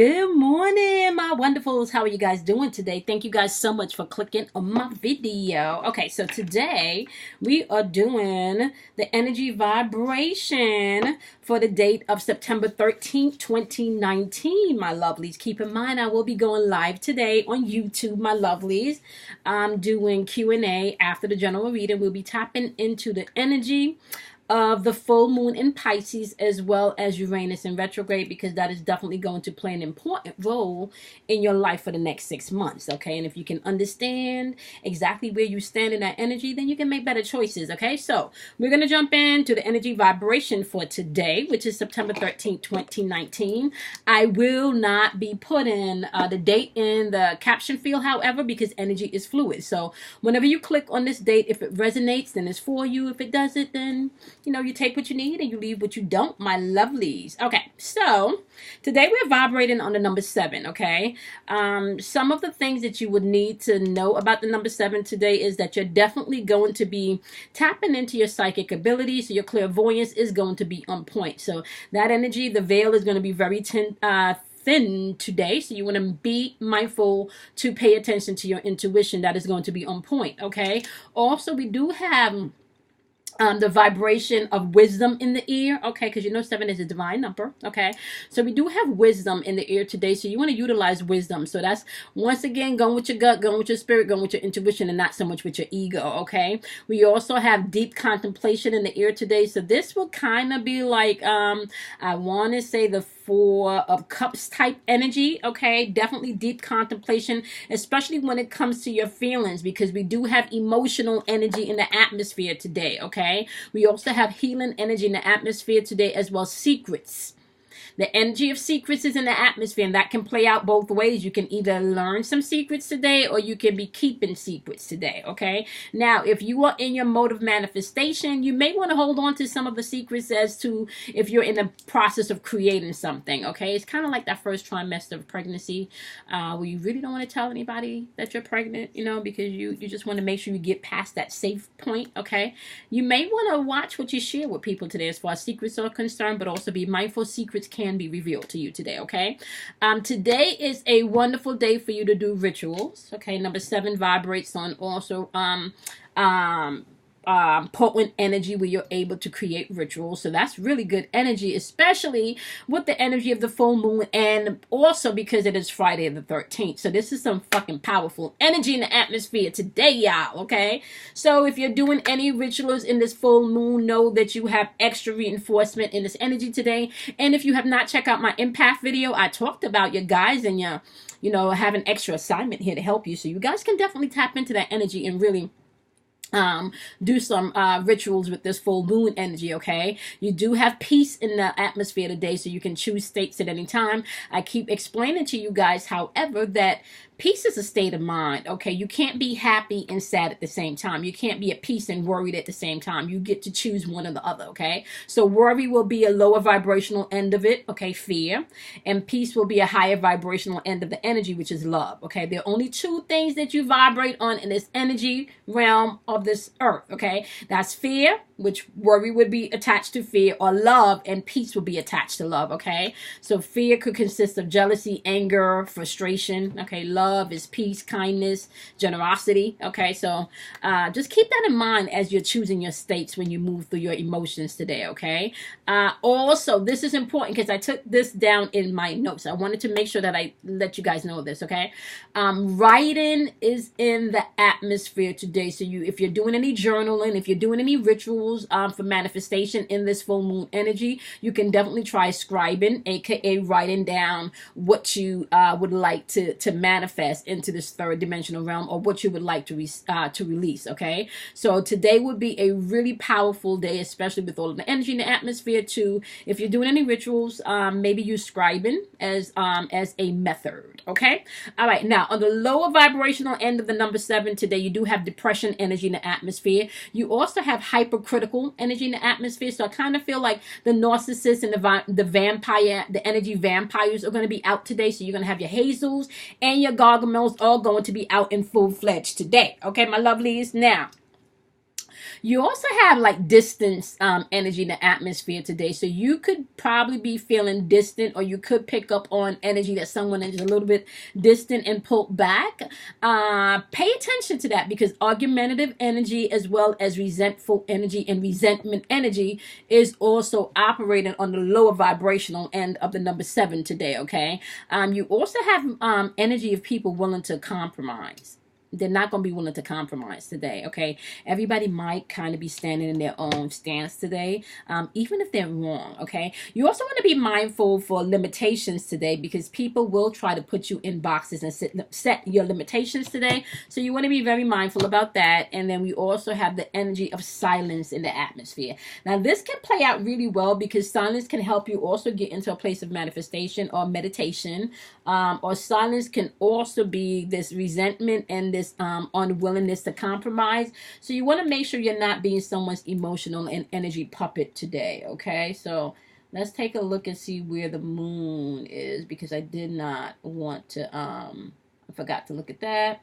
Good morning, my wonderfuls. How are you guys doing today? Thank you guys so much for clicking on my video. Okay, so today we are doing the energy vibration for the date of September 13th, 2019, my lovelies. Keep in mind, I will be going live today on YouTube, my lovelies. I'm doing Q&A after the general reading. We'll be tapping into the energy of the full moon in Pisces, as well as Uranus in retrograde, because that is definitely going to play an important role in your life for the next 6 months. Okay, and if you can understand exactly where you stand in that energy, then you can make better choices. Okay, so we're going to jump into the energy vibration for today, which is September 13th, 2019. I will not be putting the date in the caption field, however, because energy is fluid. So whenever you click on this date, if it resonates, then it's for you. If it doesn't, then you take what you need and you leave what you don't, my lovelies. Okay, so today we're vibrating on the number 7, okay? Some of the things that you would need to know about the number 7 today is that you're definitely going to be tapping into your psychic ability, so your clairvoyance is going to be on point. So that energy, the veil is going to be very thin today, so you want to be mindful to pay attention to your intuition. That is going to be on point, okay? Also, we do have the vibration of wisdom in the ear, okay, because 7 is a divine number, okay? So we do have wisdom in the ear today, so you want to utilize wisdom. So that's, once again, going with your gut, going with your spirit, going with your intuition, and not so much with your ego, okay? We also have deep contemplation in the ear today, so this will kind of be like, I want to say the 4 of Cups type energy, okay? Definitely deep contemplation, especially when it comes to your feelings, because we do have emotional energy in the atmosphere today, okay? We also have healing energy in the atmosphere today, as well as secrets. The energy of secrets is in the atmosphere, and that can play out both ways. You can either learn some secrets today, or you can be keeping secrets today, okay? Now, if you are in your mode of manifestation, you may want to hold on to some of the secrets as to if you're in the process of creating something, okay? It's kind of like that first trimester of pregnancy, where you really don't want to tell anybody that you're pregnant, because you just want to make sure you get past that safe point, okay? You may want to watch what you share with people today as far as secrets are concerned, but also be mindful secrets can be revealed to you today, okay? Today is a wonderful day for you to do rituals, okay? Number 7 vibrates on also potent energy where you're able to create rituals, so that's really good energy, especially with the energy of the full moon, and also because it is Friday the 13th. So this is some fucking powerful energy in the atmosphere today, y'all, okay? So if you're doing any rituals in this full moon, know that you have extra reinforcement in this energy today. And if you have not checked out my empath video, I talked about your guys and your have an extra assignment here to help you, so you guys can definitely tap into that energy and really do some rituals with this full moon energy, okay? You do have peace in the atmosphere today, so you can choose states at any time. I keep explaining to you guys, however, that peace is a state of mind, okay? You can't be happy and sad at the same time. You can't be at peace and worried at the same time. You get to choose one or the other, okay? So worry will be a lower vibrational end of it, okay, fear. And peace will be a higher vibrational end of the energy, which is love, okay? There are only 2 things that you vibrate on in this energy realm of this earth, okay? That's fear, which worry would be attached to fear, or love and peace will be attached to love, okay? So fear could consist of jealousy, anger, frustration, okay? Love is peace, kindness, generosity, okay? So just keep that in mind as you're choosing your states when you move through your emotions today, okay? Also, this is important because I took this down in my notes. I wanted to make sure that I let you guys know this, okay? Writing is in the atmosphere today, so if you're doing any journaling, if you're doing any rituals for manifestation in this full moon energy, you can definitely try scribing, aka writing down what you would like to manifest into this 3rd dimensional realm, or what you would like to release, okay? So today would be a really powerful day, especially with all of the energy in the atmosphere too. If you're doing any rituals, maybe use scribing as a method, okay? All right, now on the lower vibrational end of the number 7 today, you do have depression energy in the atmosphere. You also have hypercritical energy in the atmosphere, so I kind of feel like the narcissist and the vampire, the energy vampires are going to be out today, so you're going to have your hazels and your gargamels all going to be out in full-fledged today, okay, my lovelies? Now, You also have like distance energy in the atmosphere today. So you could probably be feeling distant, or you could pick up on energy that someone is a little bit distant and pulled back. Pay attention to that, because argumentative energy as well as resentful energy and resentment energy is also operating on the lower vibrational end of the number 7 today, okay? You also have energy of people willing to compromise. They're not going to be willing to compromise today, okay? Everybody might kind of be standing in their own stance today, even if they're wrong, okay? You also want to be mindful for limitations today, because people will try to put you in boxes and set your limitations today. So you want to be very mindful about that. And then we also have the energy of silence in the atmosphere. Now, this can play out really well, because silence can help you also get into a place of manifestation or meditation. Or silence can also be this resentment and this unwillingness to compromise. So you want to make sure you're not being someone's emotional and energy puppet today, okay? So let's take a look and see where the moon is, because I did not want to, I forgot to look at that.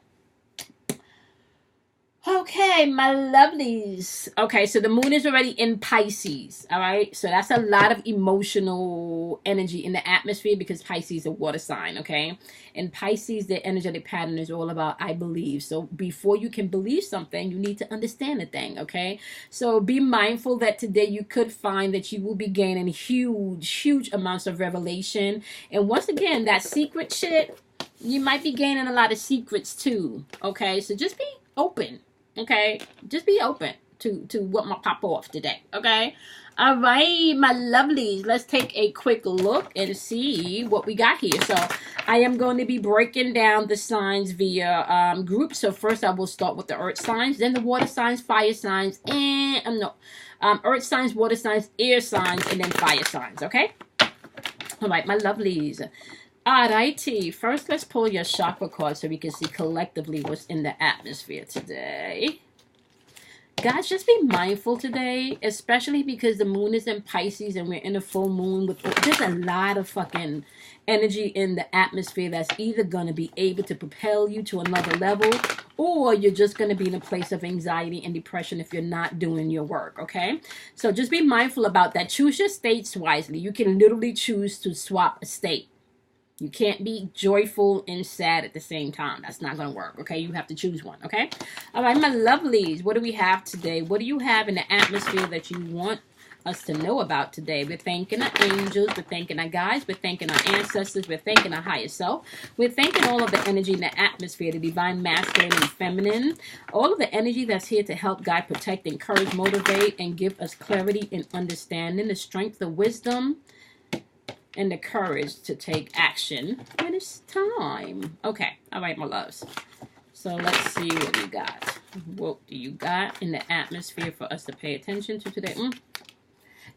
Okay, my lovelies. Okay, so the moon is already in Pisces, all right? So that's a lot of emotional energy in the atmosphere, because Pisces is a water sign, okay? And Pisces, their energetic pattern is all about I believe. So before you can believe something, you need to understand the thing, okay? So be mindful that today you could find that you will be gaining huge amounts of revelation. And once again, that secret shit, you might be gaining a lot of secrets too, okay? So just be open. Okay, just be open to what might pop off today. Okay, all right, my lovelies. Let's take a quick look and see what we got here. So I am going to be breaking down the signs via groups. So first I will start with the earth signs, then the water signs, fire signs, and earth signs, water signs, air signs, and then fire signs. Okay, all right, my lovelies. Alrighty, first let's pull your chakra card so we can see collectively what's in the atmosphere today. Guys, just be mindful today, especially because the moon is in Pisces and we're in a full moon. There's a lot of fucking energy in the atmosphere that's either going to be able to propel you to another level, or you're just going to be in a place of anxiety and depression if you're not doing your work, okay? So just be mindful about that. Choose your states wisely. You can literally choose to swap a state. You can't be joyful and sad at the same time. That's not going to work, okay? You have to choose one, okay? All right, my lovelies, what do we have today? What do you have in the atmosphere that you want us to know about today? We're thanking our angels. We're thanking our guides. We're thanking our ancestors. We're thanking our higher self. We're thanking all of the energy in the atmosphere, the divine masculine and feminine. All of the energy that's here to help, guide, protect, encourage, motivate, and give us clarity and understanding, the strength, the wisdom, and the courage to take action when it's time. Okay, all right, my loves. So let's see what we got. What do you got in the atmosphere for us to pay attention to today?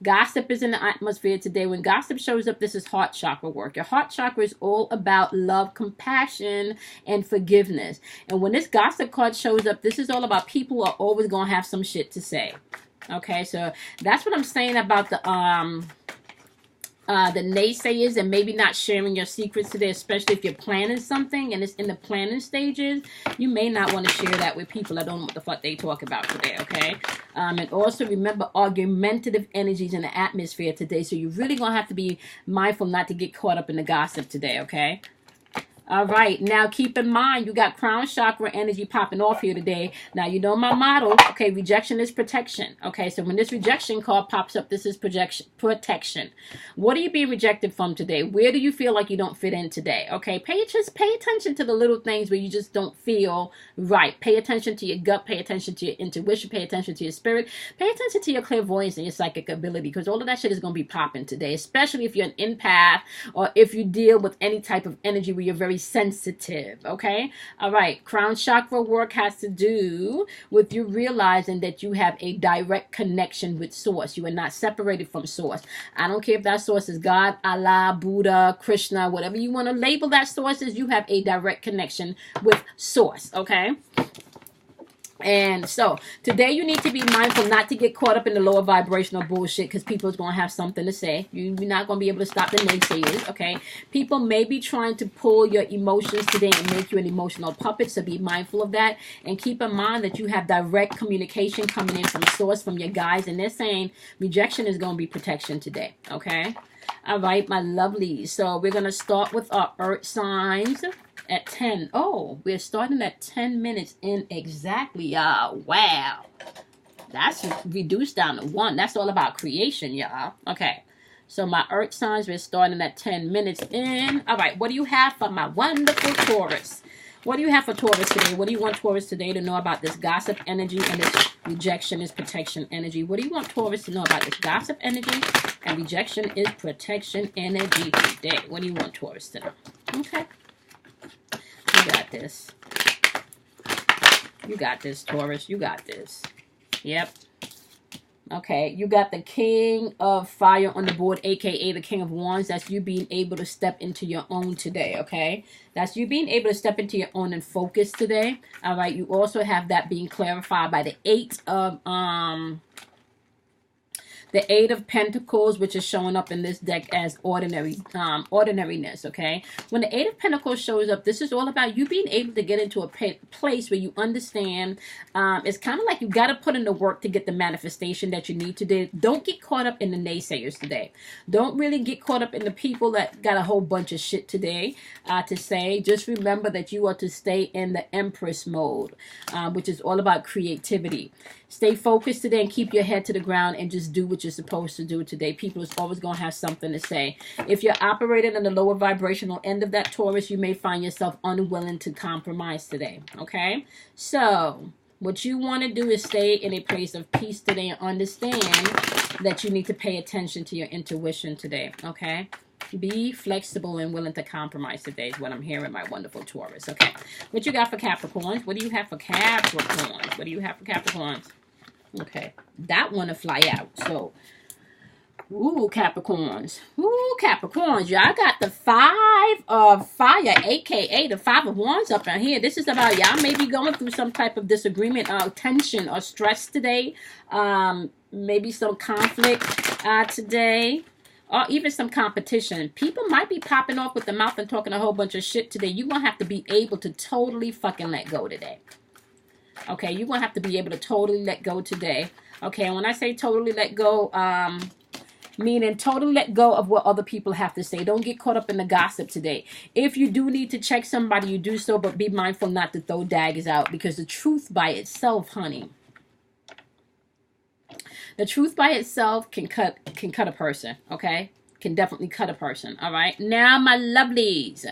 Gossip is in the atmosphere today. When gossip shows up, this is heart chakra work. Your heart chakra is all about love, compassion, and forgiveness. And when this gossip card shows up, this is all about people who are always going to have some shit to say. Okay, so that's what I'm saying about the naysayers and maybe not sharing your secrets today, especially if you're planning something and it's in the planning stages. You may not want to share that with people that don't know what the fuck they talk about today, okay? And also remember argumentative energies in the atmosphere today, so you're really going to have to be mindful not to get caught up in the gossip today, okay? All right, now keep in mind, you got crown chakra energy popping off here today. Now, you know my motto, okay, rejection is protection. Okay, so when this rejection card pops up, this is protection. What are you being rejected from today? Where do you feel like you don't fit in today? Okay, pay attention to the little things where you just don't feel right. Pay attention to your gut, pay attention to your intuition, pay attention to your spirit, pay attention to your clairvoyance and your psychic ability, because all of that shit is going to be popping today, especially if you're an empath or if you deal with any type of energy where you're very sensitive, okay? All right, crown chakra work has to do with you realizing that you have a direct connection with source. You are not separated from source. I don't care if that source is God, Allah, Buddha, Krishna, whatever you want to label that source is, you have a direct connection with source, okay? And so today you need to be mindful not to get caught up in the lower vibrational bullshit, because people's going to have something to say. You're not going to be able to stop the naysayers, okay? People may be trying to pull your emotions today and make you an emotional puppet, so be mindful of that. And keep in mind that you have direct communication coming in from source, from your guides, and they're saying rejection is going to be protection today, okay? All right, my lovelies. So we're going to start with our earth signs at 10. Oh, we're starting at 10 minutes in exactly, y'all. Wow. That's reduced down to 1. That's all about creation, y'all. Okay. So my earth signs, we're starting at 10 minutes in. All right. What do you have for my wonderful Taurus? What do you have for Taurus today? What do you want Taurus today to know about this gossip energy and this rejection is protection energy? What do you want Taurus to know about this gossip energy and rejection is protection energy today? What do you want Taurus to know? Okay. You got this. You got this, Taurus. You got this. Yep. Okay. You got the King of Fire on the board, aka the King of Wands. That's you being able to step into your own today, okay? That's you being able to step into your own and focus today. All right. You also have that being clarified by the the Eight of Pentacles, which is showing up in this deck as ordinariness, okay? When the Eight of Pentacles shows up, this is all about you being able to get into a place where you understand. It's kind of like you got to put in the work to get the manifestation that you need today. Don't get caught up in the naysayers today. Don't really get caught up in the people that got a whole bunch of shit today to say. Just remember that you are to stay in the Empress mode, which is all about creativity. Stay focused today and keep your head to the ground and just do what you're supposed to do today. People is always going to have something to say. If you're operating in the lower vibrational end of that Taurus, you may find yourself unwilling to compromise today. Okay? So, what you want to do is stay in a place of peace today and understand that you need to pay attention to your intuition today. Okay? Be flexible and willing to compromise today is what I'm hearing, my wonderful Taurus. Okay. What you got for Capricorns? What do you have for Capricorns? What do you have for Capricorns? Okay. That one to fly out. So, ooh, Capricorns. Ooh, Capricorns. Y'all got the 5 of Fire, aka the 5 of Wands up in here. This is about y'all may be going through some type of disagreement or tension or stress today. Maybe some conflict today. Or even some competition. People might be popping off with the mouth and talking a whole bunch of shit today. You're going to have to be able to totally fucking let go today. Okay, you're going to have to be able to totally let go today. Okay, and when I say totally let go, meaning totally let go of what other people have to say. Don't get caught up in the gossip today. If you do need to check somebody, you do so, but be mindful not to throw daggers out, because the truth by itself, honey, the truth by itself can cut a person, okay? Can definitely cut a person, all right? Now, my lovelies,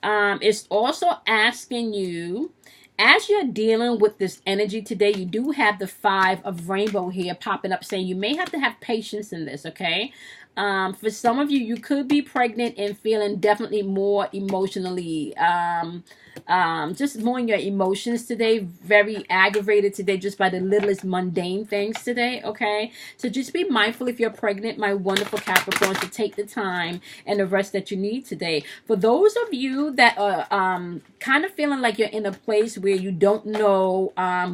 it's also asking you, as you're dealing with this energy today, you do have the 5 of Rainbow here popping up, saying you may have to have patience in this, okay? For some of you, you could be pregnant and feeling definitely more emotionally, just more in your emotions today, very aggravated today just by the littlest mundane things today, okay? So just be mindful if you're pregnant, my wonderful Capricorn, to take the time and the rest that you need today. For those of you that are kind of feeling like you're in a place where you don't know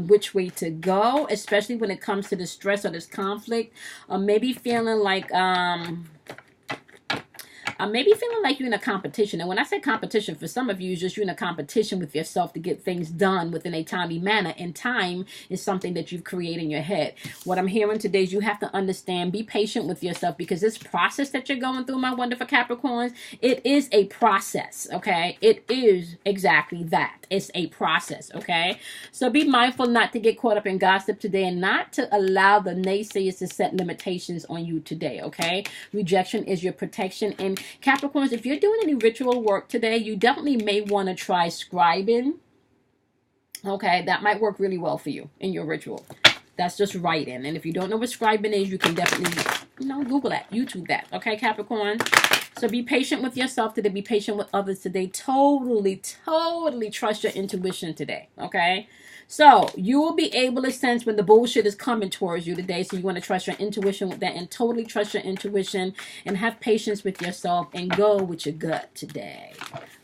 which way to go, especially when it comes to the stress or this conflict, or maybe feeling like maybe feeling like you're in a competition. And when I say competition, for some of you, it's just you're in a competition with yourself to get things done within a timely manner. And time is something that you've created in your head. What I'm hearing today is you have to understand, be patient with yourself, because this process that you're going through, my wonderful Capricorns, it is a process, okay? It is exactly that. It's a process, okay? So be mindful not to get caught up in gossip today and not to allow the naysayers to set limitations on you today, okay? Rejection is your protection. And Capricorns, if you're doing any ritual work today, you definitely may want to try scribing. Okay, that might work really well for you in your ritual. That's just writing. And if you don't know what scribing is, you can definitely, Google that, YouTube that. Okay, Capricorn? So be patient with yourself today. Be patient with others today. Totally, totally trust your intuition today. Okay? So you will be able to sense when the bullshit is coming towards you today. So you want to trust your intuition with that and totally trust your intuition and have patience with yourself and go with your gut today.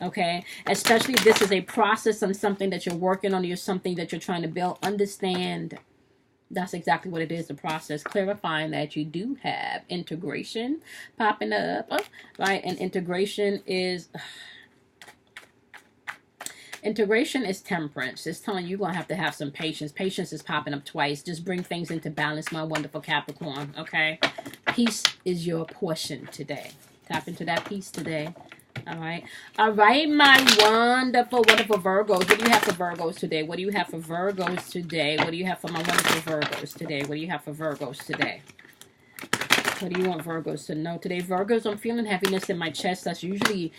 Okay, especially if this is a process on something that you're working on, or something that you're trying to build. Understand that's exactly what it is, the process. Clarifying that you do have integration popping up, right? And integration is temperance. It's telling you you're going to have some patience. Patience is popping up twice. Just bring things into balance, my wonderful Capricorn, okay? Peace is your portion today. Tap into that peace today. All right, my wonderful Virgos. What do you have for Virgos today? What do you have for Virgos today? What do you have for my wonderful Virgos today? What do you have for Virgos today? What do you want Virgos to know today? Virgos, I'm feeling heaviness in my chest. That's usually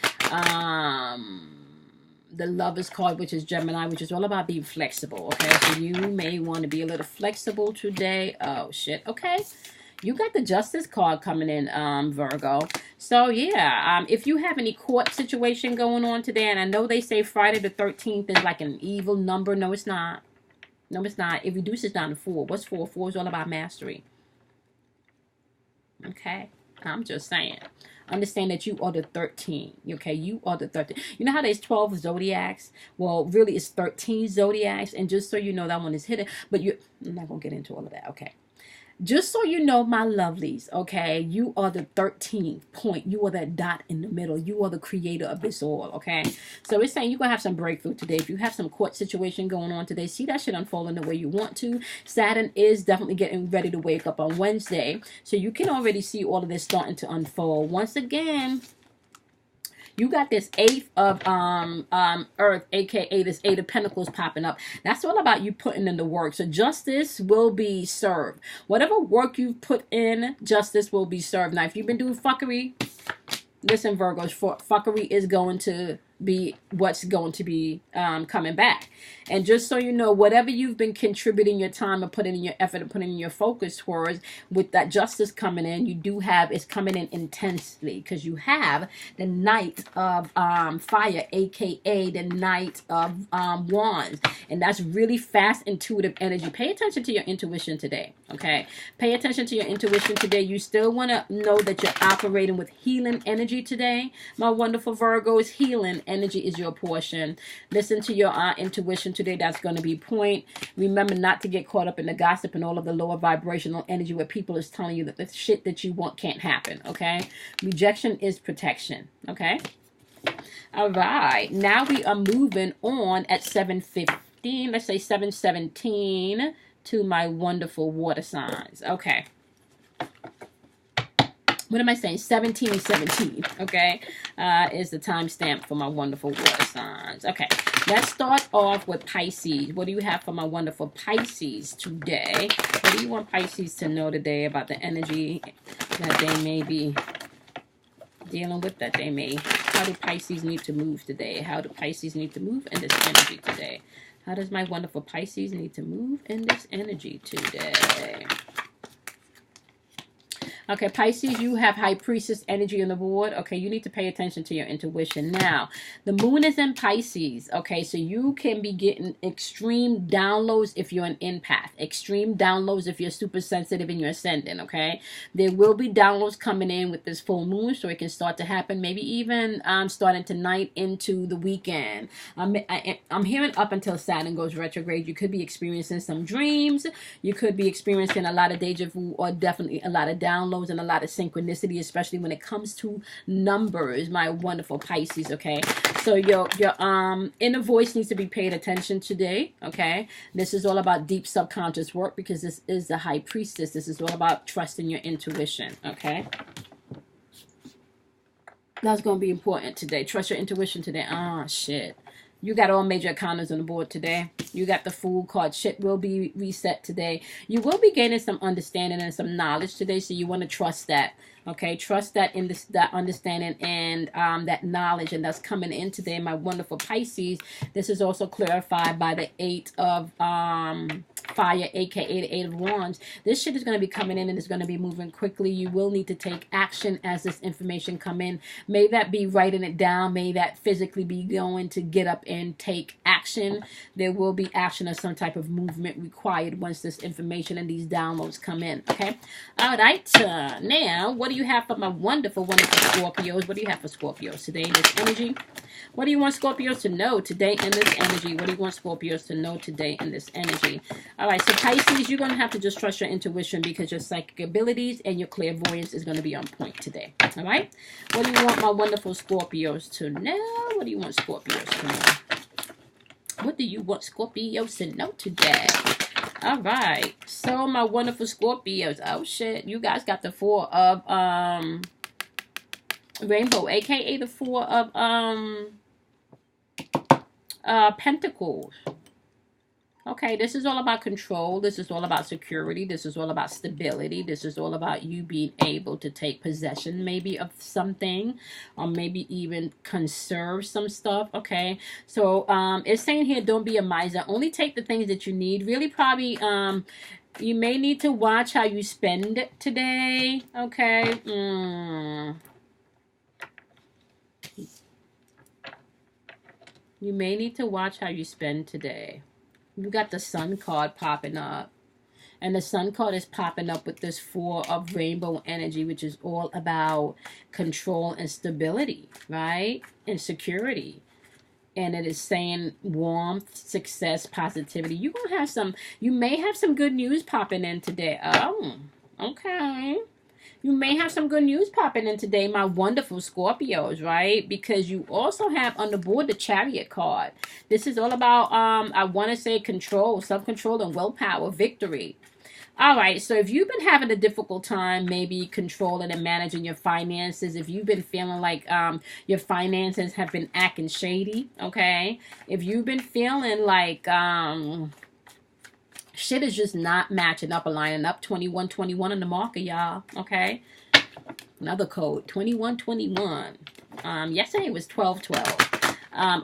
the Lover's card, which is Gemini, which is all about being flexible, okay? So you may want to be a little flexible today. Oh, shit, okay. You got the Justice card coming in, Virgo. So, yeah, if you have any court situation going on today, and I know they say Friday the 13th is like an evil number. No, it's not. No, it's not. It reduces down to 4. What's 4? 4 is all about mastery. Okay? I'm just saying. Understand that you are the 13. Okay? You are the 13. You know how there's 12 zodiacs? Well, really, it's 13 zodiacs. And just so you know, that one is hidden. But I'm not going to get into all of that. Okay? Just so you know, my lovelies, okay, you are the 13th point. You are that dot in the middle. You are the creator of this all, okay? So it's saying you're going to have some breakthrough today. If you have some court situation going on today, see that shit unfolding the way you want to. Saturn is definitely getting ready to wake up on Wednesday. So you can already see all of this starting to unfold. Once again, you got this 8 of Earth, aka this 8 of Pentacles popping up. That's all about you putting in the work. So justice will be served. Whatever work you've put in, justice will be served. Now, if you've been doing fuckery, listen, Virgos, fuckery is going to be what's going to be coming back. And just so you know, whatever you've been contributing your time and putting in your effort and putting in your focus towards, with that justice coming in, you do have, it's coming in intensely, because you have the Knight of Fire, aka the Knight of Wands. And that's really fast, intuitive energy. Pay attention to your intuition today, okay? Pay attention to your intuition today. You still want to know that you're operating with healing energy today. My wonderful Virgos, healing energy is your portion. Listen to your intuition today. That's going to be point. Remember not to get caught up in the gossip and all of the lower vibrational energy where people is telling you that the shit that you want can't happen, okay? Rejection is protection, okay? All right. Now we are moving on at 7:15. Let's say 7:17 to my wonderful water signs. Okay. What am I saying? 17:17, okay, is the timestamp for my wonderful water signs. Okay, let's start off with Pisces. What do you have for my wonderful Pisces today? What do you want Pisces to know today about the energy that they may be dealing with, that they may? How do Pisces need to move today? How do Pisces need to move in this energy today? How does my wonderful Pisces need to move in this energy today? Okay, Pisces, you have High Priestess energy on the board. Okay, you need to pay attention to your intuition. Now, the moon is in Pisces. Okay, so you can be getting extreme downloads if you're an empath. Extreme downloads if you're super sensitive in your ascendant, okay? There will be downloads coming in with this full moon, so it can start to happen. Maybe even starting tonight into the weekend. I'm hearing up until Saturn goes retrograde. You could be experiencing some dreams. You could be experiencing a lot of deja vu, or definitely a lot of downloads and a lot of synchronicity, especially when it comes to numbers, my wonderful Pisces, okay? So your inner voice needs to be paid attention today, okay? This is all about deep subconscious work, because this is the High Priestess. This is all about trusting your intuition, okay? That's going to be important today. Trust your intuition today. Ah, shit. You got all major arcanas on the board today. You got the Fool card. Shit will be reset today. You will be gaining some understanding and some knowledge today, so you want to trust that. Okay, trust that in this, that understanding and that knowledge, and that's coming in today, my wonderful Pisces. This is also clarified by the 8 of fire, aka the Eight of Wands. This shit is going to be coming in and it's going to be moving quickly. You will need to take action as this information come in. May that be writing it down. May that physically be going to get up and take action. There will be action or some type of movement required once this information and these downloads come in. Okay. All right. Now, what do you have for my wonderful, wonderful Scorpios? What do you have for Scorpios today in this energy? What do you want Scorpios to know today in this energy? What do you want Scorpios to know today in this energy? All right, so Pisces, you're going to have to just trust your intuition because your psychic abilities and your clairvoyance is going to be on point today. All right? What do you want my wonderful Scorpios to know? What do you want Scorpios to know? What do you want Scorpios to know today? All right, so my wonderful Scorpios. Oh, shit. You guys got the Four of Rainbow, aka the Four of Pentacles. Okay, this is all about control. This is all about security. This is all about stability. This is all about you being able to take possession maybe of something or maybe even conserve some stuff. Okay, so it's saying here, don't be a miser. Only take the things that you need. Really probably you may need to watch how you spend today. Okay. You may need to watch how you spend today. You got the Sun card popping up. And the Sun card is popping up with this Four of Rainbow energy, which is all about control and stability, right? And security. And it is saying warmth, success, positivity. You're going to have some, you may have some good news popping in today. Oh, okay. You may have some good news popping in today, my wonderful Scorpios, right? Because you also have on the board the Chariot card. This is all about, I want to say control, self-control, and willpower, victory. All right, so if you've been having a difficult time maybe controlling and managing your finances, if you've been feeling like your finances have been acting shady, okay? If you've been feeling like shit is just not matching up or lining up. 2121 on the marker, y'all. Okay. Another code. 2121. Yesterday was 1212.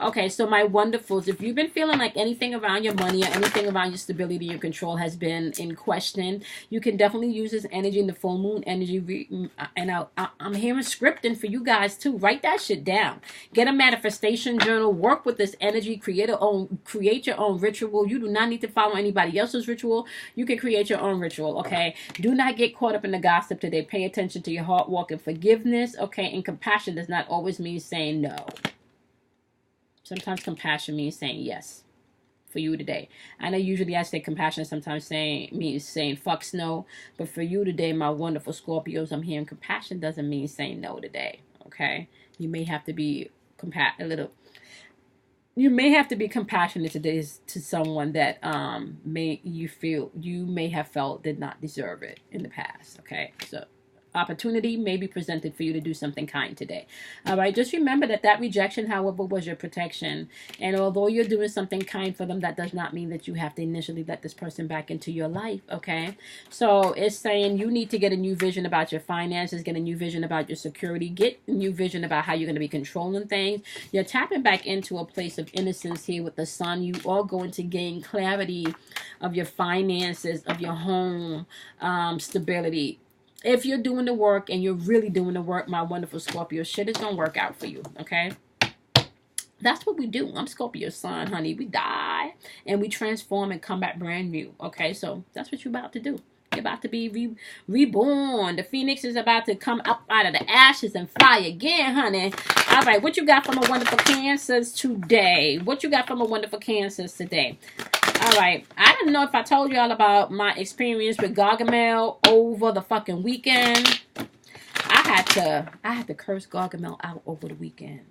Okay, so my wonderfuls, if you've been feeling like anything around your money or anything around your stability, your control has been in question, you can definitely use this energy in the full moon energy. And I'm hearing scripting for you guys too. Write that shit down. Get a manifestation journal. Work with this energy. Create your own ritual. You do not need to follow anybody else's ritual. You can create your own ritual. Okay. Do not get caught up in the gossip today. Pay attention to your heart, walk in forgiveness. Okay, and compassion does not always mean saying no. Sometimes compassion means saying yes for you today. I know usually I say compassion sometimes means saying fucks no. But for you today, my wonderful Scorpios, I'm hearing compassion doesn't mean saying no today. Okay? You may have to be you may have to be compassionate today to someone that you may have felt did not deserve it in the past. Okay? So opportunity may be presented for you to do something kind today. All right, just remember that rejection, however, was your protection. And although you're doing something kind for them, that does not mean that you have to initially let this person back into your life. Okay, so it's saying you need to get a new vision about your finances, get a new vision about your security, get a new vision about how you're going to be controlling things. You're tapping back into a place of innocence here with the Sun. You are going to gain clarity of your finances, of your home, stability. If you're doing the work and you're really doing the work, my wonderful Scorpio, shit is going to work out for you, okay? That's what we do. I'm Scorpio Sun, honey. We die and we transform and come back brand new, okay? So that's what you're about to do. You're about to be reborn. The phoenix is about to come up out of the ashes and fly again, honey. All right, what you got from a wonderful Cancers today? What you got from a wonderful Cancers today? All right, I didn't know if I told y'all about my experience with Gargamel over the fucking weekend. I had to curse Gargamel out over the weekend.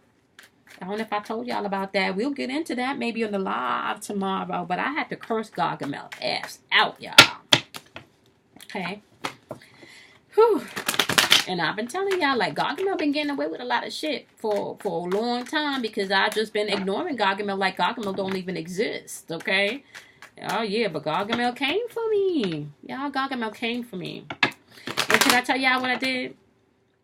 I don't know if I told y'all about that. We'll get into that maybe on the live tomorrow. But I had to curse Gargamel ass out, y'all. Okay. Whew. And I've been telling y'all, like, Gargamel been getting away with a lot of shit for a long time because I've just been ignoring Gargamel like Gargamel don't even exist, okay? Oh, yeah, but Gargamel came for me. Y'all, Gargamel came for me. And can I tell y'all what I did?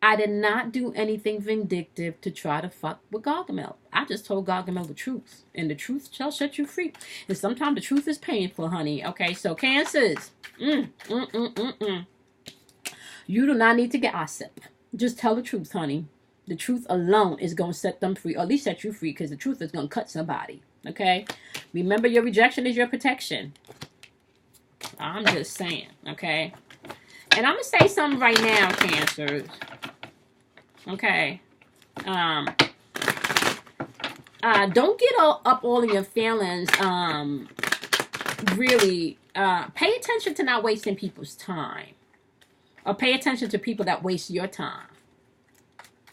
I did not do anything vindictive to try to fuck with Gargamel. I just told Gargamel the truth, and the truth shall set you free. And sometimes the truth is painful, honey. Okay, so Cancers, you do not need to gossip. Just tell the truth, honey. The truth alone is going to set them free, or at least set you free, because the truth is going to cut somebody. Okay? Remember, your rejection is your protection. I'm just saying, okay? And I'm going to say something right now, Cancers. Okay? Don't get all in your feelings. Really, pay attention to not wasting people's time. Or pay attention to people that waste your time.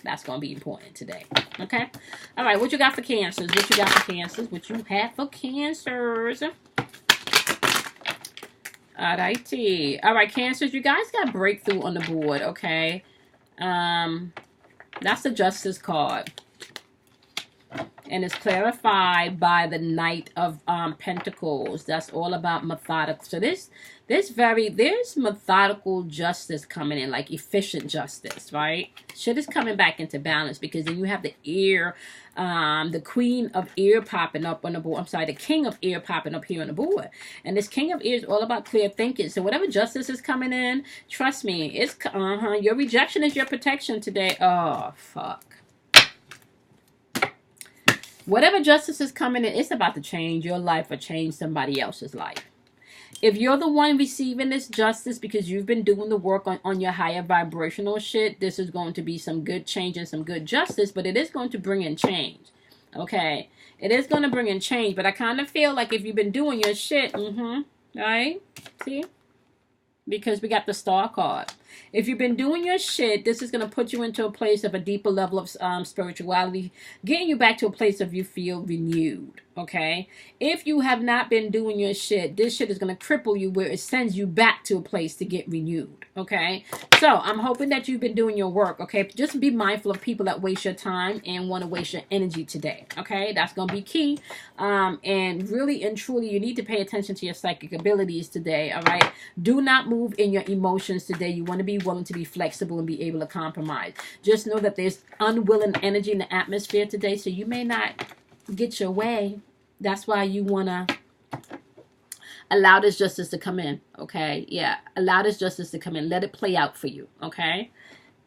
That's going to be important today. Okay? All right, what you got for Cancers? What you got for Cancers? What you have for Cancers? Alrighty. All right, Cancers, you guys got breakthrough on the board, okay? That's the Justice card. And it's clarified by the Knight of Pentacles. That's all about methodical. So there's methodical justice coming in, like efficient justice, right? Shit is coming back into balance, because then you have the air, the Queen of Air popping up on the board. I'm sorry, the King of Air popping up here on the board. And this King of Air is all about clear thinking. So whatever justice is coming in, trust me, it's your rejection is your protection today. Oh, fuck. Whatever justice is coming in, it's about to change your life or change somebody else's life. If you're the one receiving this justice because you've been doing the work on your higher vibrational shit, this is going to be some good change and some good justice, but it is going to bring in change. Okay? It is going to bring in change, but I kind of feel like if you've been doing your shit, right? See? Because we got the Star card. If you've been doing your shit, this is going to put you into a place of a deeper level of spirituality, getting you back to a place of you feel renewed, okay? If you have not been doing your shit, this shit is going to cripple you where it sends you back to a place to get renewed, okay? So, I'm hoping that you've been doing your work, okay? Just be mindful of people that waste your time and want to waste your energy today, okay? That's going to be key. And really and truly, you need to pay attention to your psychic abilities today, all right? Do not move in your emotions today. You want to be willing to be flexible and be able to compromise. Just know that there's unwilling energy in the atmosphere today, so you may not get your way. That's why you want to allow this justice to come in, okay? Yeah, allow this justice to come in. Let it play out for you, okay?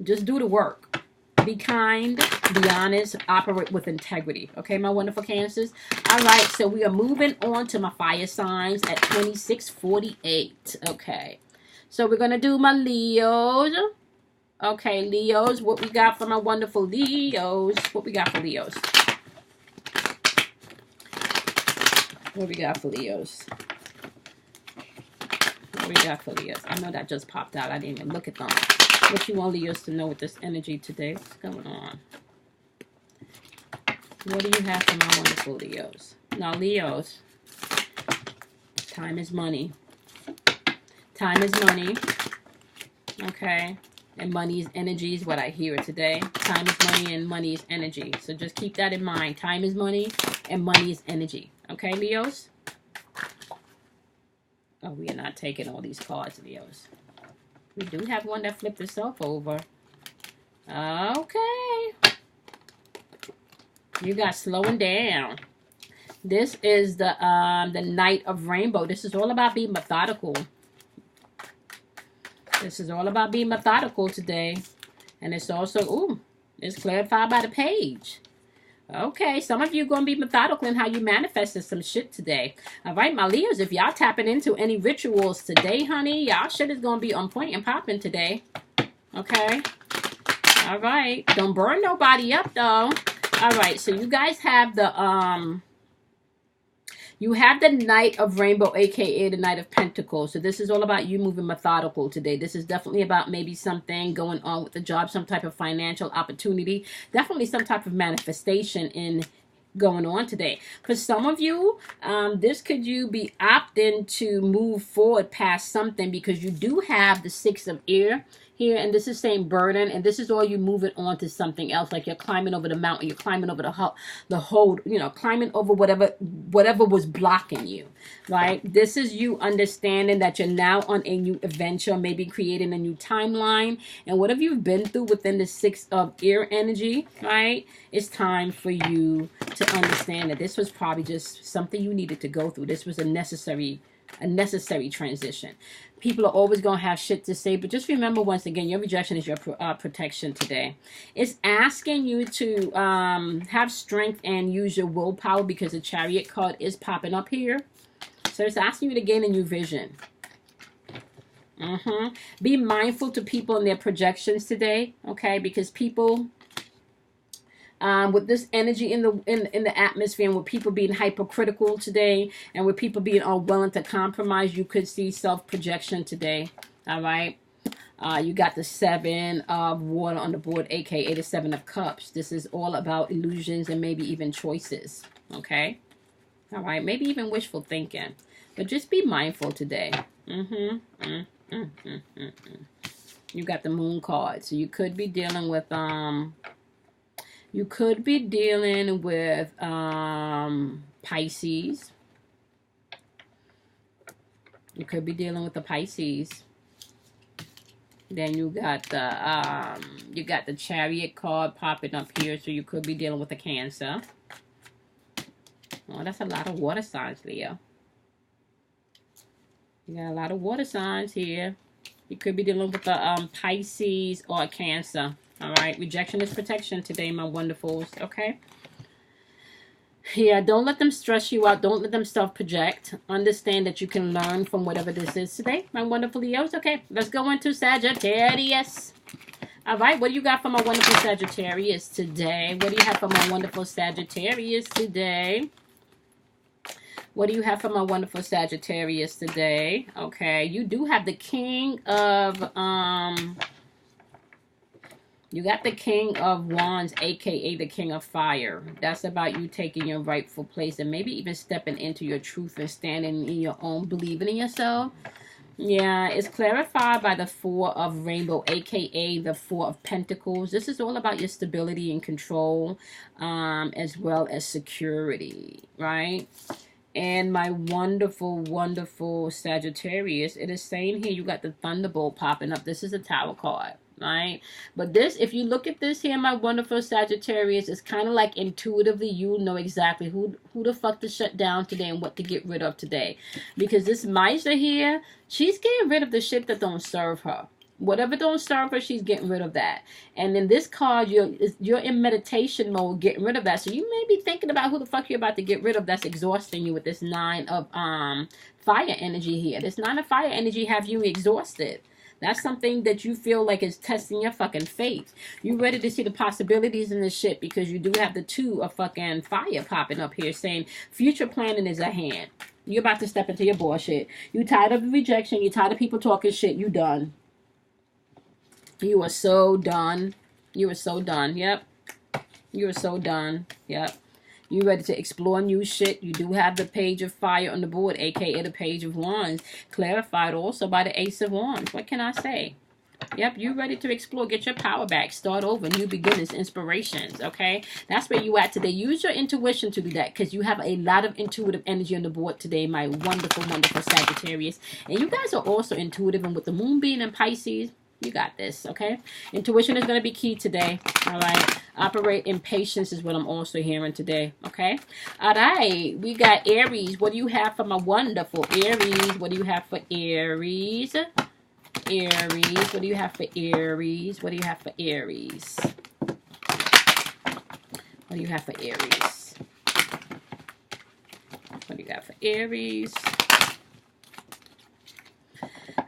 Just do the work. Be kind, be honest, operate with integrity, okay, my wonderful Cancers? All right, so we are moving on to my fire signs at 2648, okay? So we're going to do my Leos. Okay, Leos, what we got for my wonderful Leos? What we got for Leos? What we got for Leos? What we got for Leos? I know that just popped out. I didn't even look at them. What you want Leos to know with this energy today? What's going on? What do you have for my wonderful Leos? Now, Leos, time is money. Time is money. Okay. And money is energy is what I hear today. Time is money and money is energy. So just keep that in mind. Time is money and money is energy. Okay, Leos? Oh, we are not taking all these cards, Leos. We do have one that flipped itself over. Okay. You got slowing down. This is the Knight of Rainbow. This is all about being methodical. This is all about being methodical today. And it's also, ooh, it's clarified by the page. Okay, some of you are going to be methodical in how you manifested some shit today. All right, my Leos, if y'all tapping into any rituals today, honey, y'all shit is going to be on point and popping today. Okay? All right. Don't burn nobody up, though. All right, so you guys have the, you have the Knight of Rainbow, a.k.a. the Knight of Pentacles. So this is all about you moving methodical today. This is definitely about maybe something going on with the job, some type of financial opportunity. Definitely some type of manifestation in going on today. For some of you, this could you be opting to move forward past something because you do have the Six of Air here, and this is saying burden, and this is all you move it on to something else, like you're climbing over the mountain, you're climbing over the whole, you know, climbing over whatever was blocking you, right? This is you understanding that you're now on a new adventure, maybe creating a new timeline, and whatever you've been through within the 6 of air energy, right? It's time for you to understand that this was probably just something you needed to go through. This was a necessary transition. People are always going to have shit to say, but just remember, once again, your rejection is your protection today. It's asking you to have strength and use your willpower, because the Chariot card is popping up here. So it's asking you to gain a new vision. Be mindful to people and their projections today, okay? Because people, with this energy in the atmosphere, and with people being hypercritical today, and with people being unwilling to compromise, you could see self-projection today. All right. You got the 7 of Water on the board, aka the 7 of Cups. This is all about illusions and maybe even choices. Okay. All right. Maybe even wishful thinking. But just be mindful today. You got the Moon card, so you could be dealing with Pisces. You could be dealing with the Pisces. Then you got the Chariot card popping up here, so you could be dealing with a Cancer. Oh, that's a lot of water signs, Leo. You got a lot of water signs here. You could be dealing with a Pisces or a Cancer. All right, rejection is protection today, my wonderfuls, okay? Yeah, don't let them stress you out. Don't let them self-project. Understand that you can learn from whatever this is today, my wonderful Leos. Okay, let's go into Sagittarius. All right, what do you got for my wonderful Sagittarius today? What do you have for my wonderful Sagittarius today? What do you have for my wonderful Sagittarius today? Okay, you do have the King of... You got the King of Wands, aka the King of Fire. That's about you taking your rightful place and maybe even stepping into your truth and standing in your own, believing in yourself. Yeah, it's clarified by the 4 of Rainbow, aka the 4 of Pentacles. This is all about your stability and control, as well as security, right? And my wonderful, wonderful Sagittarius, it is saying here you got the Thunderbolt popping up. This is a Tower card. Right, but this, if you look at this here, my wonderful Sagittarius, it's kind of like intuitively you know exactly who the fuck to shut down today and what to get rid of today, because this Miser here, she's getting rid of the shit that don't serve her. Whatever don't serve her, she's getting rid of that. And in this card, you're in meditation mode, getting rid of that. So you may be thinking about who the fuck you're about to get rid of that's exhausting you with this 9 of fire energy here. This 9 of fire energy have you exhausted. That's something that you feel like is testing your fucking faith. You ready to see the possibilities in this shit, because you do have the 2 of fucking fire popping up here saying future planning is at hand. You're about to step into your bullshit. You tired of the rejection. You tired of people talking shit. You done. You are so done. You are so done. Yep. You are so done. Yep. You ready to explore new shit. You do have the Page of Fire on the board, aka the Page of Wands, clarified also by the Ace of Wands. What can I say? Yep, you ready to explore, get your power back, start over, new beginnings, inspirations, okay? That's where you at today. Use your intuition to do that, because you have a lot of intuitive energy on the board today, my wonderful, wonderful Sagittarius. And you guys are also intuitive, and with the moon being in Pisces, you got this, okay? Intuition is going to be key today, all right? Operate in patience is what I'm also hearing today, okay? All right, we got Aries. What do you have for my wonderful Aries? What do you have for Aries? Aries. What do you have for Aries? What do you have for Aries? What do you have for Aries? What do you got for Aries?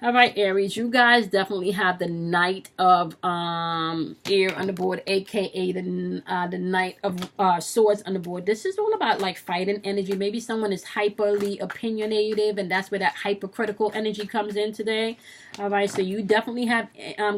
All right, Aries, you guys definitely have the Knight of Air on the board, aka the Knight of Swords on the board. This is all about like fighting energy. Maybe someone is hyperly opinionative, and that's where that hypercritical energy comes in today. All right, so you definitely have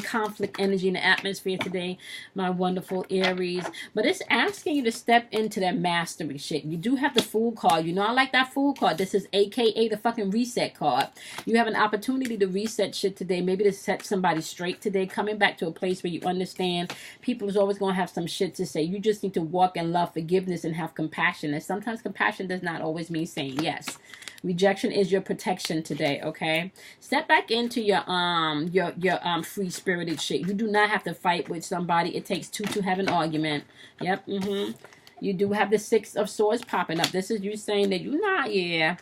conflict energy in the atmosphere today, my wonderful Aries. But it's asking you to step into that mastery shit. You do have the Fool card. You know I like that Fool card. This is aka the fucking Reset card. You have an opportunity to reset shit today. Maybe to set somebody straight today. Coming back to a place where you understand people is always going to have some shit to say. You just need to walk in love, forgiveness, and have compassion. And sometimes compassion does not always mean saying yes. Rejection is your protection today, okay? Step back into your free spirited shit. You do not have to fight with somebody. It takes two to have an argument. Yep, You do have the Six of Swords popping up. This is you saying that you're not, you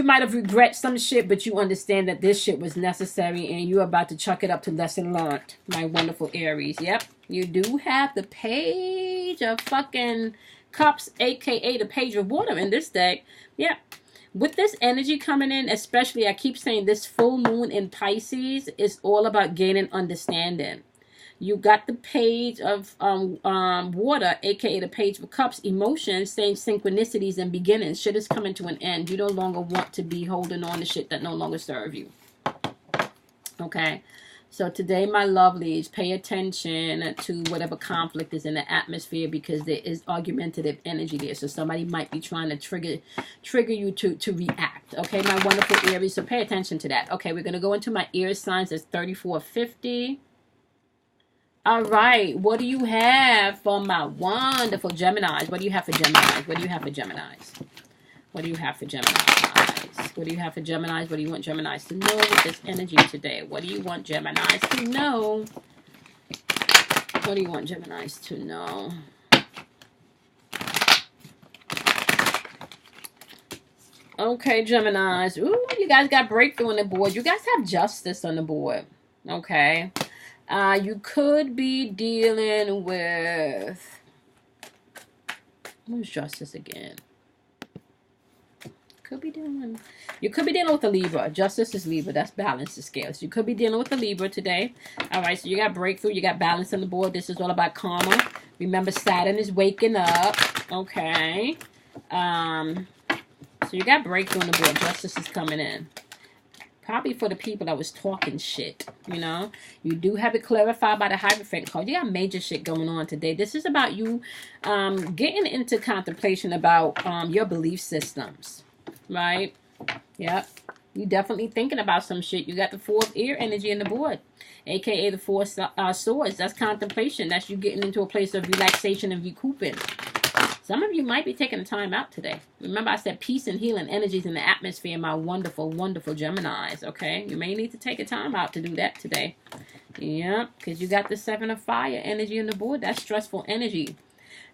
might have regret some shit, but you understand that this shit was necessary and you're about to chuck it up to lesson learned, my wonderful Aries. Yep, you do have the Page of fucking Cups, aka the Page of Water in this deck. Yep. With this energy coming in, especially, I keep saying this full moon in Pisces is all about gaining understanding. You got the Page of Water, aka the Page of Cups, emotions, saying synchronicities and beginnings. Shit is coming to an end. You no longer want to be holding on to shit that no longer serve you. Okay. So today, my lovelies, pay attention to whatever conflict is in the atmosphere because there is argumentative energy there. So somebody might be trying to trigger you to react. Okay, my wonderful Aries. So pay attention to that. Okay, we're going to go into my air signs. It's 3450. All right, what do you have for my wonderful Geminis? What do you have for Geminis? What do you have for Geminis? What do you have for Geminis? What do you have for Geminis? What do you want Geminis to know with this energy today? What do you want Geminis to know? What do you want Geminis to know? Okay, Geminis. Ooh, you guys got breakthrough on the board. You guys have justice on the board. Okay. You could be dealing with... Who's justice again? You could be dealing with a Libra. Justice is Libra. That's balance the scales. You could be dealing with a Libra today. All right, so you got breakthrough. You got balance on the board. This is all about karma. Remember, Saturn is waking up. Okay. So you got breakthrough on the board. Justice is coming in. Probably for the people that was talking shit, you know. You do have it clarified by the Hierophant card. You got major shit going on today. This is about you getting into contemplation about your belief systems, right? Yep. You definitely thinking about some shit. You got the Fourth Air energy in the board, aka the Four Swords. That's contemplation. That's you getting into a place of relaxation and recouping. Some of you might be taking a time out today. Remember I said peace and healing energies in the atmosphere, my wonderful, wonderful Geminis, okay? You may need to take a time out to do that today. Yep, because you got the Seven of Fire energy on the board. That's stressful energy.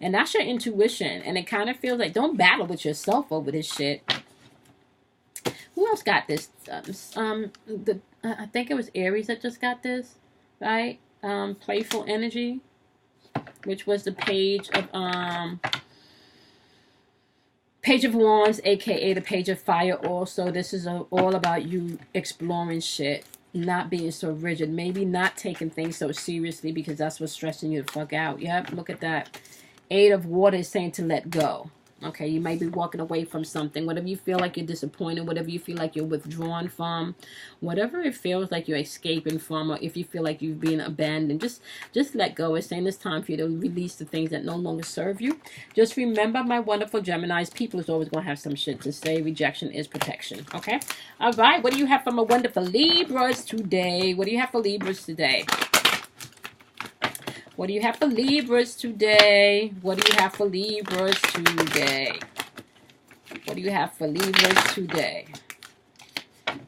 And that's your intuition. And it kind of feels like don't battle with yourself over this shit. Who else got this? I think it was Aries that just got this, right? Playful energy, which was the Page of Wands, aka the Page of Fire. Also, this is all about you exploring shit, not being so rigid, maybe not taking things so seriously because that's what's stressing you the fuck out. Yep, look at that. Eight of Water is saying to let go. Okay, you might be walking away from something, whatever you feel like you're disappointed, whatever you feel like you're withdrawn from, whatever it feels like you're escaping from, or if you feel like you've been abandoned, just let go. It's saying it's time for you to release the things that no longer serve you. Just remember, my wonderful Geminis, people is always going to have some shit to say. Rejection is protection, okay? All right, what do you have for my wonderful Libras today? What do you have for Libras today? What do you have for Libras today? What do you have for Libras today? What do you have for Libras today?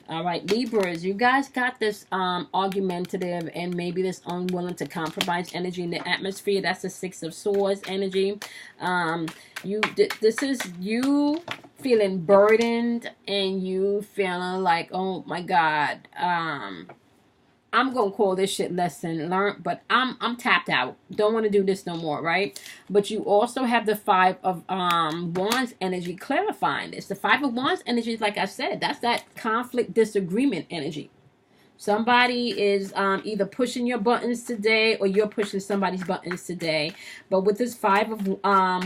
All right, Libras, you guys got this argumentative and maybe this unwilling to compromise energy in the atmosphere. That's the Six of Swords energy. This is you feeling burdened and you feeling like, oh my God, I'm going to call this shit lesson learned, but I'm tapped out. Don't want to do this no more, right? But you also have the Five of Wands energy clarifying this. The Five of Wands energy, like I said, that's that conflict disagreement energy. Somebody is either pushing your buttons today or you're pushing somebody's buttons today. But with this Five of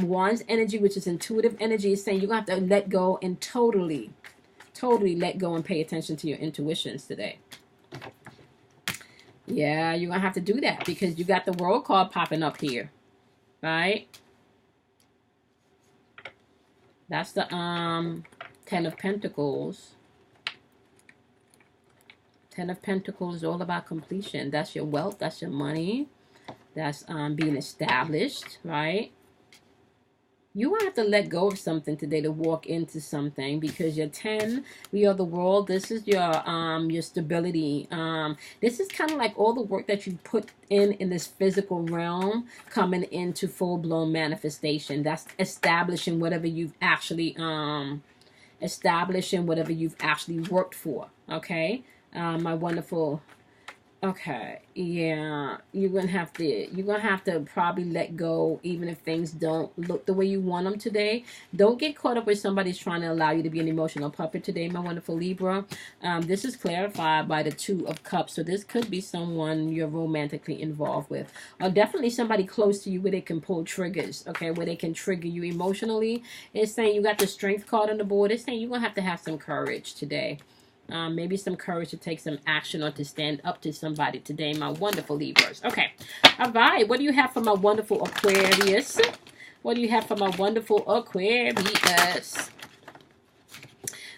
Wands energy, which is intuitive energy, is saying you're going to have to let go and totally let go and pay attention to your intuitions today. Yeah, you're going to have to do that because you got the World card popping up here, right? That's the Ten of Pentacles. Ten of Pentacles is all about completion. That's your wealth. That's your money. That's being established, right? You will have to let go of something today to walk into something, because your 10, we are the world. This is your stability. This is kind of like all the work that you put in this physical realm coming into full-blown manifestation. That's establishing whatever you've actually worked for. Okay, my wonderful. Okay, yeah, you're gonna have to probably let go, even if things don't look the way you want them today. Don't get caught up with somebody's trying to allow you to be an emotional puppet today, my wonderful Libra. This is clarified by the Two of Cups, so this could be someone you're romantically involved with, or definitely somebody close to you where they can pull triggers. Okay, where they can trigger you emotionally. It's saying you got the Strength card on the board. It's saying you're gonna have some courage today. Maybe some courage to take some action or to stand up to somebody today, my wonderful Libras. Okay. All right. What do you have for my wonderful Aquarius? What do you have for my wonderful Aquarius?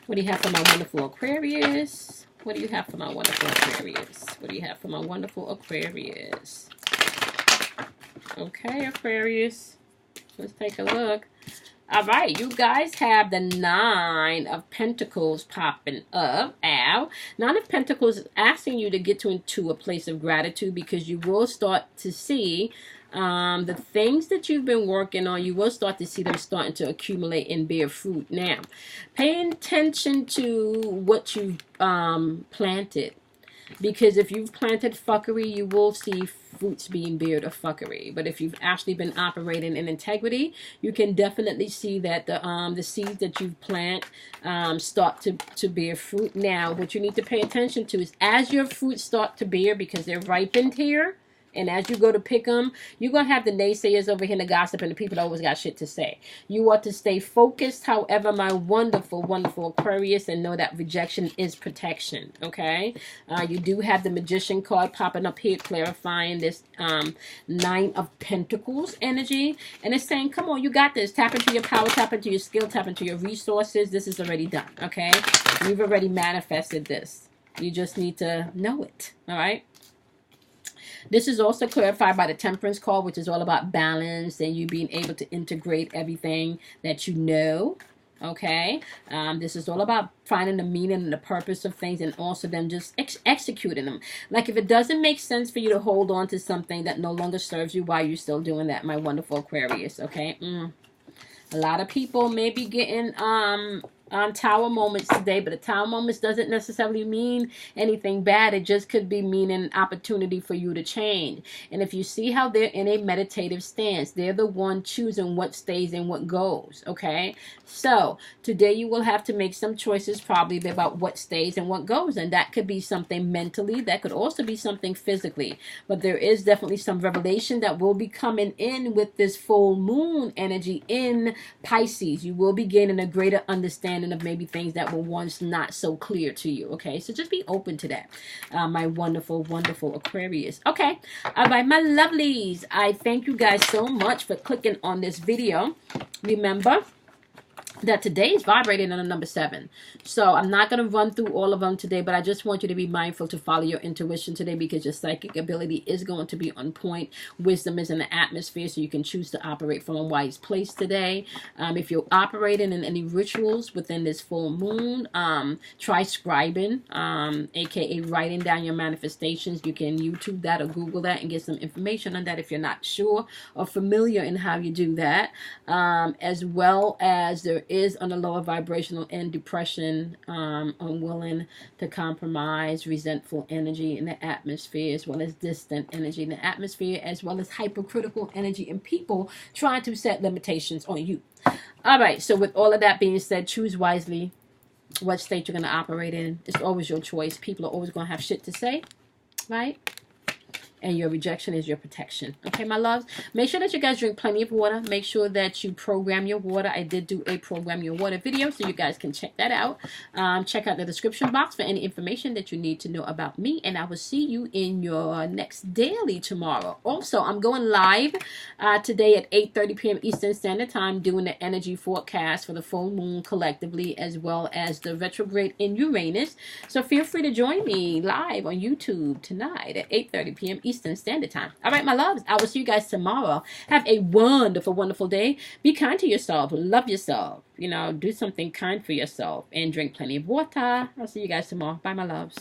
What do you have for my wonderful Aquarius? What do you have for my wonderful Aquarius? What do you have for my wonderful Aquarius? Okay, Aquarius. Let's take a look. All right, you guys have the Nine of Pentacles popping up. Ow. Nine of Pentacles is asking you to get into a place of gratitude, because you will start to see the things that you've been working on. You will start to see them starting to accumulate and bear fruit. Now, pay attention to what you've planted. Because if you've planted fuckery, you will see fruits being bared of fuckery. But if you've actually been operating in integrity, you can definitely see that the seeds that you've planted start to bear fruit. Now, what you need to pay attention to is, as your fruits start to bear, because they're ripened here, and as you go to pick them, you're going to have the naysayers over here and the gossip and the people that always got shit to say. You ought to stay focused, however, my wonderful, wonderful Aquarius, and know that rejection is protection, okay? You do have the Magician card popping up here, clarifying this Nine of Pentacles energy. And it's saying, come on, you got this. Tap into your power, tap into your skill, tap into your resources. This is already done, okay? You've already manifested this. You just need to know it, all right? This is also clarified by the Temperance card, which is all about balance and you being able to integrate everything that you know. Okay, this is all about finding the meaning and the purpose of things, and also them just executing them. Like, if it doesn't make sense for you to hold on to something that no longer serves you, why are you still doing that, my wonderful Aquarius? Okay, a lot of people may be getting tower moments today, but a tower moments doesn't necessarily mean anything bad. It just could be meaning an opportunity for you to change. And if you see how they're in a meditative stance, they're the one choosing what stays and what goes. Okay, so today you will have to make some choices probably about what stays and what goes, and that could be something mentally, that could also be something physically. But there is definitely some revelation that will be coming in with this full moon energy in Pisces. You will be gaining a greater understanding of maybe things that were once not so clear to you. Okay, so just be open to that, my wonderful, wonderful Aquarius. Okay, all right, my lovelies, I thank you guys so much for clicking on this video. Remember that today is vibrating on a number 7. So I'm not going to run through all of them today, but I just want you to be mindful to follow your intuition today, because your psychic ability is going to be on point. Wisdom is in the atmosphere, so you can choose to operate from a wise place today. If you're operating in any rituals within this full moon, try scribing, aka writing down your manifestations. You can YouTube that or Google that and get some information on that if you're not sure or familiar in how you do that. As well as there is on a lower vibrational end depression, unwilling to compromise, resentful energy in the atmosphere, as well as distant energy in the atmosphere, as well as hypercritical energy and people trying to set limitations on you. All right, so with all of that being said, choose wisely what state you're going to operate in. It's always your choice. People are always going to have shit to say, right? and your rejection is your protection. Okay, my loves? Make sure that you guys drink plenty of water. Make sure that you program your water. I did do a program your water video, so you guys can check that out. Check out the description box for any information that you need to know about me, and I will see you in your next daily tomorrow. Also, I'm going live today at 8:30 p.m. Eastern Standard Time, doing the energy forecast for the full moon collectively, as well as the retrograde in Uranus. So feel free to join me live on YouTube tonight at 8:30 p.m. Eastern Standard Time. All right, my loves, I will see you guys tomorrow. Have a wonderful, wonderful day. Be kind to yourself. Love yourself. You know, do something kind for yourself and drink plenty of water. I'll see you guys tomorrow. Bye, my loves.